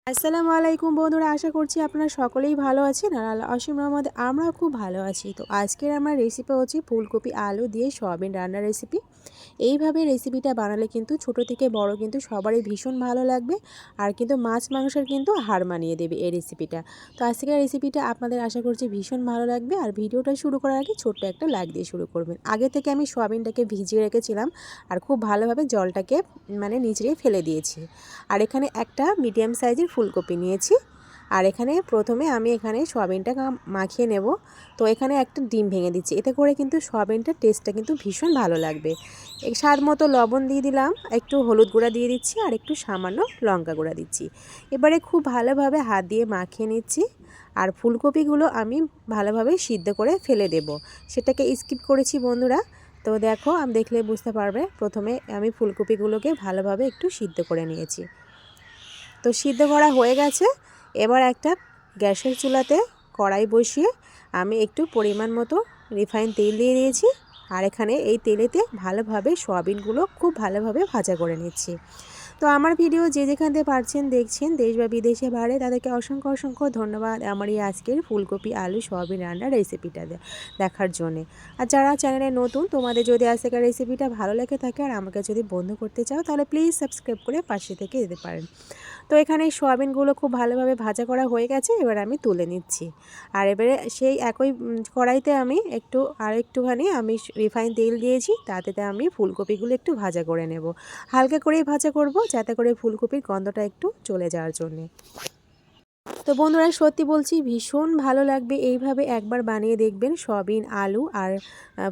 আসসালামু আলাইকুম বন্ধুরা, আশা করছি আপনারা সকলেই ভালো আছেন আর আল্লাহ অসীম রহমতে আমরাও খুব ভালো আছি। তো আজকের আমার রেসিপি হচ্ছে ফুলকপি আলু দিয়ে সয়াবিন রান্নার রেসিপি। এইভাবে রেসিপিটা বানালে কিন্তু ছোট থেকে বড় কিন্তু সবারই ভীষণ ভালো লাগবে আর কিন্তু মাছ মাংসের কিন্তু হার মানিয়ে দেবে এই রেসিপিটা। তো আজকের রেসিপিটা আপনাদের আশা করছি ভীষণ ভালো লাগবে। আর ভিডিওটা শুরু করার আগে ছোট্ট একটা লাইক দিয়ে শুরু করবেন। আগে থেকে আমি সয়াবিনটাকে ভিজিয়ে রেখেছিলাম আর খুব ভালোভাবে জলটাকে নিচড়িয়ে ফেলে দিয়েছি। আর এখানে একটা মিডিয়াম সাইজের ফুলকপি নিয়েছি। আর এখানে প্রথমে আমি সয়াবিনটা মাখিয়ে নেব। তো এখানে একটা ডিম ভেঙে দিচ্ছি, এতে করে কিন্তু সয়াবিনটার টেস্টটা কিন্তু ভীষণ ভালো লাগবে। স্বাদ মতো লবণ দিয়ে দিলাম, একটু হলুদ গুঁড়া দিয়ে দিচ্ছি আর একটু সামান্য লঙ্কা গুঁড়া দিচ্ছি। এবারে খুব ভালোভাবে হাত দিয়ে মাখিয়ে নিচ্ছি। আর ফুলকপিগুলো আমি ভালোভাবে সিদ্ধ করে ফেলে দেব, সেটাকে স্কিপ করেছি বন্ধুরা। তো দেখো, আমি দেখলে বুঝতে পারবে, প্রথমে আমি ফুলকপিগুলোকে ভালোভাবে একটু সিদ্ধ করে নিয়েছি। তো সিদ্ধ করা হয়ে গেছে। এবার একটা গ্যাসের চুলাতে কড়াই বসিয়ে আমি একটু পরিমাণ মতো রিফাইন তেল দিয়ে দিয়েছি। আর এখানে এই তেলেতে ভালোভাবে সয়াবিনগুলো খুব ভালোভাবে ভাজা করে নিচ্ছি। তো আমার ভিডিও যে যেখান থেকে পারছেন দেখছেন, দেশ বা বিদেশে বাইরে, তাদেরকে অসংখ্য অসংখ্য ধন্যবাদ আমার এই আজকের ফুলকপি আলু সয়াবিন রান্নার রেসিপিটা দেখার জন্যে। আর যারা চ্যানেলে নতুন, তোমাদের যদি আজকের রেসিপিটা ভালো লেগে থাকে আর আমাকে যদি বন্ধ করতে চাও, তাহলে প্লিজ সাবস্ক্রাইব করে পাশে থেকে যেতে পারেন। তো এখানে সয়াবিনগুলো খুব ভালোভাবে ভাজা করা হয়ে গেছে, এবার আমি তুলে নিচ্ছি। আর এবারে সেই একই কড়াইতে আমি একটুখানি রিফাইন তেল দিয়েছি, তাতে আমি ফুলকপিগুলো একটু ভাজা করে নেব। হালকা করেই ভাজা করব, যাতে করে ফুলকপির গন্ধটা একটু চলে যাওয়ার জন্যে। তো বন্ধুরা, সত্যি বলছি ভীষণ ভালো লাগবে, এইভাবে একবার বানিয়ে দেখবেন। সয়াবিন আলু আর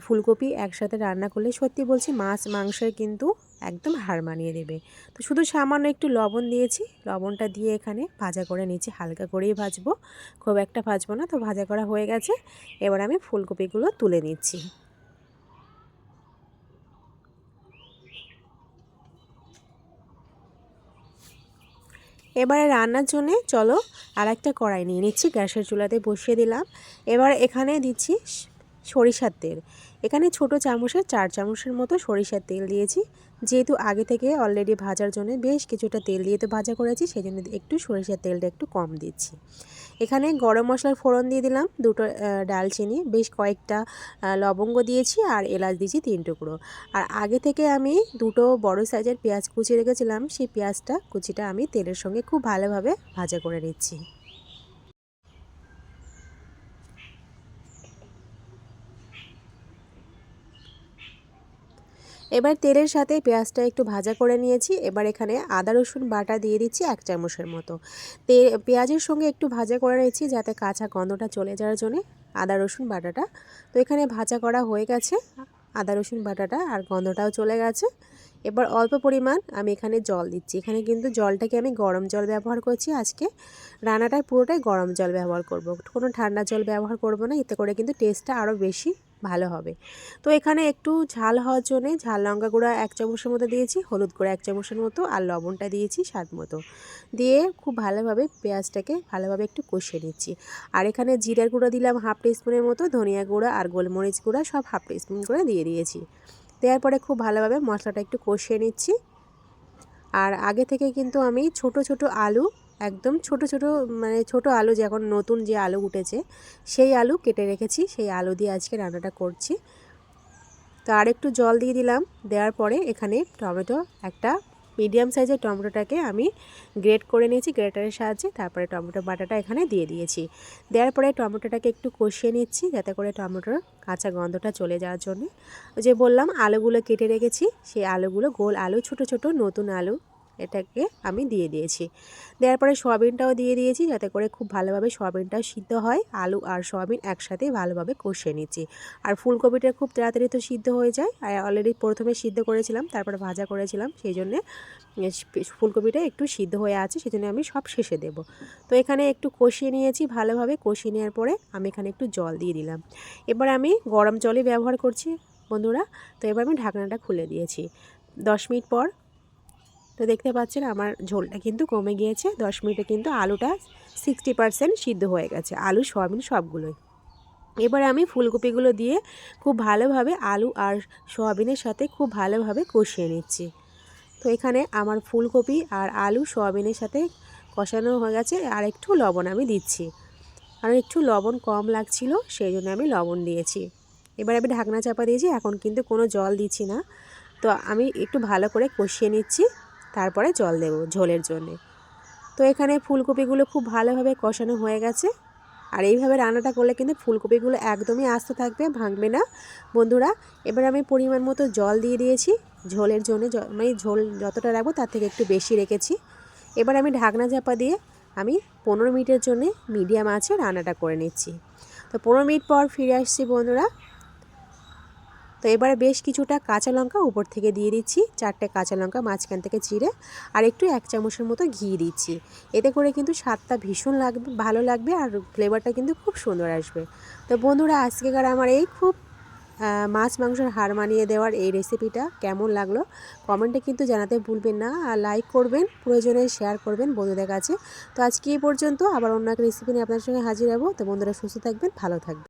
ফুলকপি একসাথে রান্না করলে সত্যি বলছি মাছ মাংসের কিন্তু একদম হার মানিয়ে দেবে। তো শুধু সামান্য একটু লবণ দিয়েছি, লবণটা দিয়ে এখানে ভাজা করে নিচ্ছি। হালকা করেই ভাজবো, খুব একটা ভাজবো না। তো ভাজা করা হয়ে গেছে, এবার আমি ফুলকপিগুলো তুলে নিচ্ছি। এবারে রান্নার জন্যে চলো আর একটা কড়াই নিয়ে নিচ্ছি, গ্যাসের চুলাতে বসিয়ে দিলাম। এবার এখানে দিচ্ছি সরিষার তেল। এখানে ছোট চামচের 4 চামচের মতো সরিষার তেল দিয়েছি। যেহেতু আগে থেকে অলরেডি ভাজার জন্য বেশ কিছুটা তেল দিয়ে তো ভাজা করেছি, সেই জন্য একটু সরিষার তেলটা একটু কম দিচ্ছি। এখানে গরম মশলার ফোড়ন দিয়ে দিলাম, দুটো ডালচিনি, বেশ কয়েকটা লবঙ্গ দিয়েছি আর এলাচ দিয়েছি 3 টুকরো। আর আগে থেকে আমি দুটো বড় সাইজের পেঁয়াজ কুচিয়ে রেখেছিলাম, সেই কুচিটা আমি তেলের সঙ্গে খুব ভালোভাবে ভাজা করে নিচ্ছি। এবার তেলের সাথে পেঁয়াজটা একটু ভাজা করে নিয়েছি। এবার এখানে আদা রসুন বাটা দিয়ে দিচ্ছি 1 চামচের মতো। পেঁয়াজের সঙ্গে একটু ভাজা করে নিচ্ছি, যাতে কাঁচা গন্ধটা চলে যাওয়ার জন্য আদা রসুন বাটাটা। তো এখানে ভাজা করা হয়ে গেছে আদা রসুন বাটাটা, আর গন্ধটাও চলে গেছে। এবার অল্প পরিমাণ আমি এখানে জল দিচ্ছি। এখানে কিন্তু জলটাকে আমি গরম জল ব্যবহার করছি। আজকে রান্নাটায় পুরোটাই গরম জল ব্যবহার করব, কোনো ঠান্ডা জল ব্যবহার করব না, এতে করে কিন্তু টেস্টটা আরও বেশি ভালো হবে। তো এখানে একটু ঝাল হওয়ার জন্যে ঝাল লঙ্কা গুঁড়া 1 চামচের মতো দিয়েছি, হলুদ গুঁড়া 1 চামচের মতো, আর লবণটা দিয়েছি স্বাদ মতো। দিয়ে খুব ভালোভাবে পেঁয়াজটাকে ভালোভাবে একটু কষিয়ে নিচ্ছি। আর এখানে জিরার গুঁড়ো দিলাম 1/2 টিস্পুনের মতো, ধনিয়া গুঁড়া আর গোলমরিচ গুঁড়া সব 1/2 টিস্পুন করে দিয়ে দিয়েছি। দেওয়ার পরে খুব ভালোভাবে মশলাটা একটু কষিয়ে নিচ্ছি। আর আগে থেকে কিন্তু আমি ছোট ছোট আলু, একদম ছোট ছোট, ছোট আলু, যখন নতুন যে আলু উঠেছে সেই আলু কেটে রেখেছি, সেই আলু দিয়ে আজকে রান্নাটা করছি। তো আর একটু জল দিয়ে দিলাম। দেওয়ার পরে এখানে টমেটো, একটা মিডিয়াম সাইজের টমেটোটাকে আমি গ্রেট করে নিয়েছি গ্রেটারের সাহায্যে। তারপরে টমেটো বাটাটা এখানে দিয়ে দিয়েছি। দেওয়ার পরে টমেটোটাকে একটু কষিয়ে নিচ্ছি, যাতে করে টমেটোর কাঁচা গন্ধটা চলে যাওয়ার জন্য। যে বললাম আলুগুলো কেটে রেখেছি, সেই আলুগুলো, গোল আলু, ছোট ছোট নতুন আলু, এটাকে আমি দিয়ে দিয়েছি। দেওয়ার পরে সয়াবিনটাও দিয়ে দিয়েছি, যাতে করে খুব ভালোভাবে সয়াবিনটা সিদ্ধ হয়। আলু আর সয়াবিন একসাথে ভালোভাবে কষিয়ে নিচ্ছি। আর ফুলকপিটা খুব তাড়াতাড়ি তো সিদ্ধ হয়ে যায়, আর অলরেডি প্রথমে সিদ্ধ করেছিলাম, তারপরে ভাজা করেছিলাম, সেই জন্যে ফুলকপিটা একটু সিদ্ধ হয়ে আছে, সেই জন্য আমি সব শেষে দেব। তো এখানে একটু কষিয়ে নিয়েছি, ভালোভাবে কষিয়ে নেওয়ার পরে আমি এখানে একটু জল দিয়ে দিলাম। এবার আমি গরম জলই ব্যবহার করছি বন্ধুরা। তো এবার আমি ঢাকনাটা খুলে দিয়েছি 10 মিনিট পর। তো দেখতে পাচ্ছেন আমার ঝোলটা কিন্তু কমে গিয়েছে। 10 মিনিটে কিন্তু আলুটা 60% সিদ্ধ হয়ে গেছে, আলু সয়াবিন সবগুলোই। এবার আমি ফুলকপিগুলো দিয়ে খুব ভালোভাবে আলু আর সয়াবিনের সাথে খুব ভালোভাবে কষিয়ে নিচ্ছি। তো এখানে আমার ফুলকপি আর আলু সয়াবিনের সাথে কষানো হয়ে গেছে, আর একটু লবণ আমি দিচ্ছি, আর একটু লবণ কম লাগছিল সেই জন্য আমি লবণ দিয়েছি। এবার আমি ঢাকনা চাপা দিয়েছি, এখন কিন্তু কোনো জল দিচ্ছি না। তো আমি একটু ভালো করে কষিয়ে নিচ্ছি, তারপরে জল দেব ঝোলের জন্যে। তো এখানে ফুলকপিগুলো খুব ভালোভাবে কষানো হয়ে গেছে। আর এইভাবে রান্নাটা করলে কিন্তু ফুলকপিগুলো একদমই আস্ত থাকবে, ভাঙবে না বন্ধুরা। এবার আমি পরিমাণ মতো জল দিয়ে দিয়েছি ঝোলের জন্য, মানে ঝোল যতটা রাখবো তার থেকে একটু বেশি রেখেছি। এবার আমি ঢাকনা চাপা দিয়ে আমি 15 মিনিটের জন্য মিডিয়াম আঁচে রান্নাটা করে নিচ্ছি। তো 15 মিনিট পর ফিরে আসছি বন্ধুরা। তো এবারে বেশ কিছুটা কাঁচা লঙ্কা উপর থেকে দিয়ে দিচ্ছি, 4টে কাঁচা লঙ্কা মাঝখান থেকে চিড়ে, আর একটু 1 চামচের মতো ঘি দিচ্ছি। এতে করে কিন্তু স্বাদটা ভীষণ ভালো লাগবে, আর ফ্লেভারটা কিন্তু খুব সুন্দর আসবে। তো বন্ধুরা, আজকেকার আমার এই খুব মাছ মাংসের হাড় মানিয়ে দেওয়ার এই রেসিপিটা কেমন লাগলো কমেন্টে কিন্তু জানাতে ভুলবেন না, আর লাইক করবেন, প্রয়োজনে শেয়ার করবেন বন্ধুদের কাছে। তো আজকে এই পর্যন্ত, আবার অন্য একটা রেসিপি নিয়ে আপনাদের সঙ্গে হাজির হব। তো বন্ধুরা, সুস্থ থাকবেন, ভালো থাকবেন।